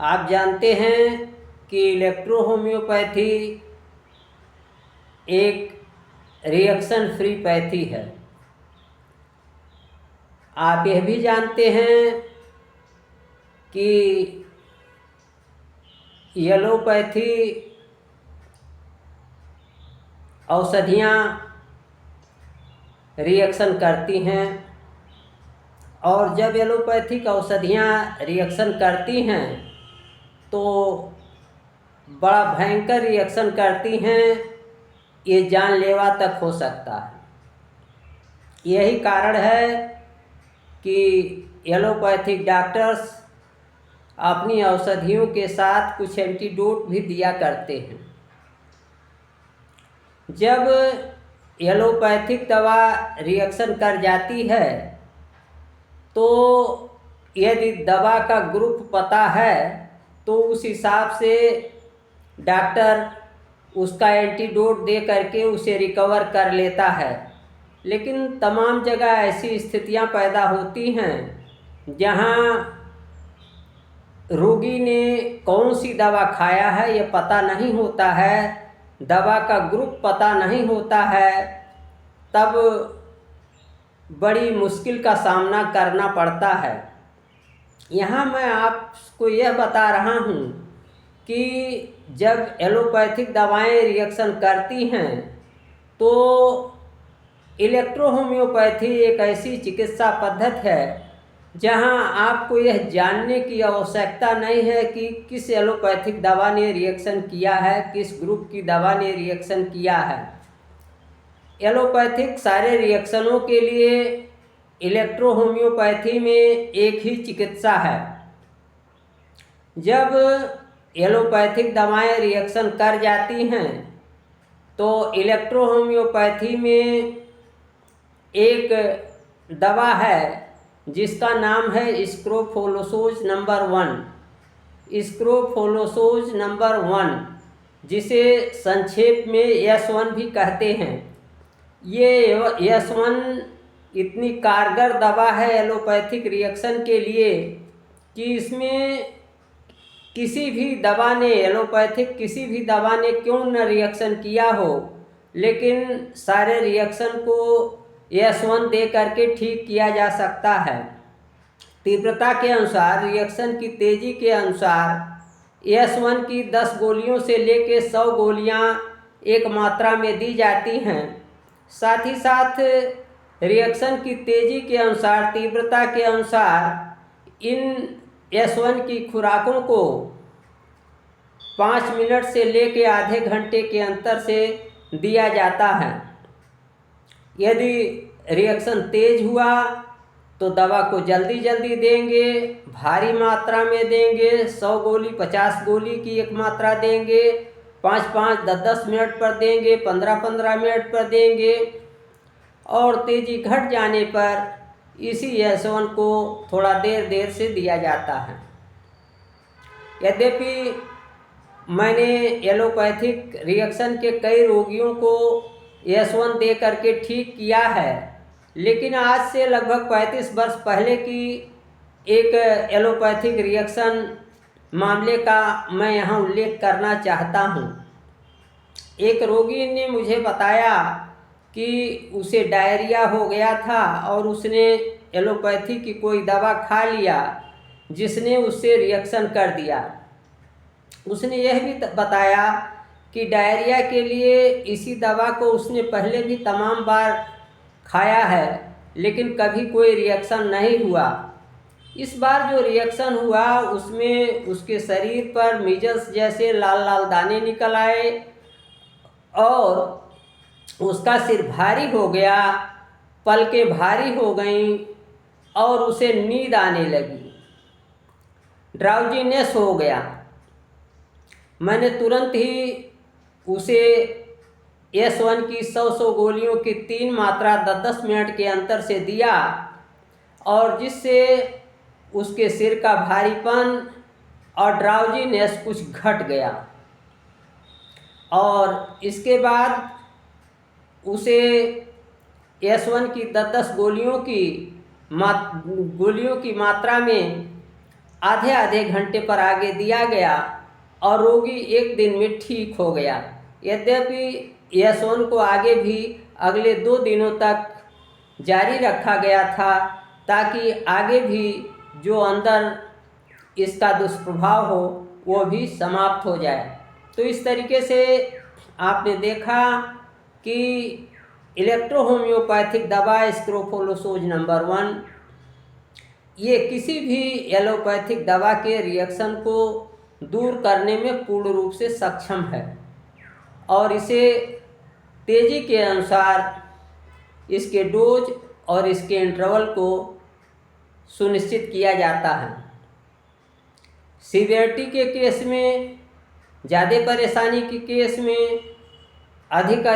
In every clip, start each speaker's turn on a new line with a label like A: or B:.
A: आप जानते हैं कि इलेक्ट्रो होम्योपैथी एक रिएक्शन फ्री पैथी है। आप यह भी जानते हैं कि एलोपैथी औषधियाँ रिएक्शन करती हैं, और जब एलोपैथिक औषधियाँ रिएक्शन करती हैं तो बड़ा भयंकर रिएक्शन करती हैं, ये जानलेवा तक हो सकता है। यही कारण है कि एलोपैथिक डॉक्टर्स अपनी औषधियों के साथ कुछ एंटीडोट भी दिया करते हैं। जब एलोपैथिक दवा रिएक्शन कर जाती है तो यदि दवा का ग्रुप पता है तो उस हिसाब से डॉक्टर उसका एंटीडोट दे करके उसे रिकवर कर लेता है। लेकिन तमाम जगह ऐसी स्थितियां पैदा होती हैं जहां रोगी ने कौन सी दवा खाया है ये पता नहीं होता है, दवा का ग्रुप पता नहीं होता है, तब बड़ी मुश्किल का सामना करना पड़ता है। यहाँ मैं आपको यह बता रहा हूँ कि जब एलोपैथिक दवाएं रिएक्शन करती हैं तो इलेक्ट्रो होम्योपैथी एक ऐसी चिकित्सा पद्धति है जहां आपको यह जानने की आवश्यकता नहीं है कि किस एलोपैथिक दवा ने रिएक्शन किया है, किस ग्रुप की दवा ने रिएक्शन किया है। एलोपैथिक सारे रिएक्शनों के लिए इलेक्ट्रो होम्योपैथी में एक ही चिकित्सा है। जब एलोपैथिक दवाएं रिएक्शन कर जाती हैं तो इलेक्ट्रो होम्योपैथी में एक दवा है जिसका नाम है स्क्रोफोलोसोज नंबर 1, स्क्रोफोलोसोज नंबर 1, जिसे संक्षेप में S1 भी कहते हैं। ये S1 इतनी कारगर दवा है एलोपैथिक रिएक्शन के लिए कि इसमें किसी भी दवा ने एलोपैथिक किसी भी दवा ने क्यों न रिएक्शन किया हो, लेकिन सारे रिएक्शन को S1 दे करके ठीक किया जा सकता है। तीव्रता के अनुसार, रिएक्शन की तेजी के अनुसार S1 की 10 गोलियों से लेके 100 गोलियां एक मात्रा में दी जाती हैं। साथ ही साथ रिएक्शन की तेजी के अनुसार, तीव्रता के अनुसार इन S1 की खुराकों को 5 मिनट से लेके आधे घंटे के अंतर से दिया जाता है। यदि रिएक्शन तेज हुआ तो दवा को जल्दी जल्दी देंगे, भारी मात्रा में देंगे, 100 गोली 50 गोली की एक मात्रा देंगे, 5-5 10-10 मिनट पर देंगे, 15-15 मिनट पर देंगे, और तेजी घट जाने पर इसी S1 को थोड़ा देर से दिया जाता है। यद्यपि मैंने एलोपैथिक रिएक्शन के कई रोगियों को S1 दे करके ठीक किया है, लेकिन आज से लगभग 35 वर्ष पहले की एक एलोपैथिक रिएक्शन मामले का मैं यहाँ उल्लेख करना चाहता हूँ। एक रोगी ने मुझे बताया कि उसे डायरिया हो गया था और उसने एलोपैथी की कोई दवा खा लिया जिसने उससे रिएक्शन कर दिया। उसने यह भी बताया कि डायरिया के लिए इसी दवा को उसने पहले भी तमाम बार खाया है, लेकिन कभी कोई रिएक्शन नहीं हुआ। इस बार जो रिएक्शन हुआ उसमें उसके शरीर पर मीजल्स जैसे लाल लाल दाने निकल आए और उसका सिर भारी हो गया, पलकें भारी हो गईं और उसे नींद आने लगी, ड्राउजीनेस हो गया। मैंने तुरंत ही उसे S1 की 100 गोलियों की 3 मात्रा 10-10 मिनट के अंतर से दिया, और जिससे उसके सिर का भारीपन और ड्राउजीनेस कुछ घट गया। और इसके बाद उसे S1 की 10-10 गोलियों की मात्रा में आधे आधे घंटे पर आगे दिया गया और रोगी एक दिन में ठीक हो गया। यद्यपि एस1 को आगे भी अगले 2 दिनों तक जारी रखा गया था ताकि आगे भी जो अंदर इसका दुष्प्रभाव हो वो भी समाप्त हो जाए। तो इस तरीके से आपने देखा कि इलेक्ट्रो होम्योपैथिक दवा स्क्रोफोलोसोज नंबर 1 ये किसी भी एलोपैथिक दवा के रिएक्शन को दूर करने में पूर्ण रूप से सक्षम है और इसे तेज़ी के अनुसार इसके डोज और इसके इंटरवल को सुनिश्चित किया जाता है। सीवियरिटी के केस में, ज़्यादा परेशानी के केस में अधिक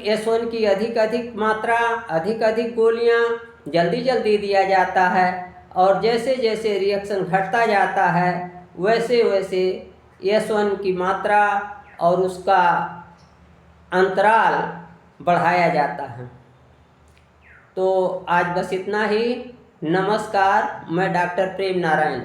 A: S1 की अधिक मात्रा, अधिक गोलियां जल्दी जल्दी दिया जाता है और जैसे जैसे रिएक्शन घटता जाता है वैसे वैसे S1 की मात्रा और उसका अंतराल बढ़ाया जाता है। तो आज बस इतना ही। नमस्कार, मैं डॉक्टर प्रेम नारायण।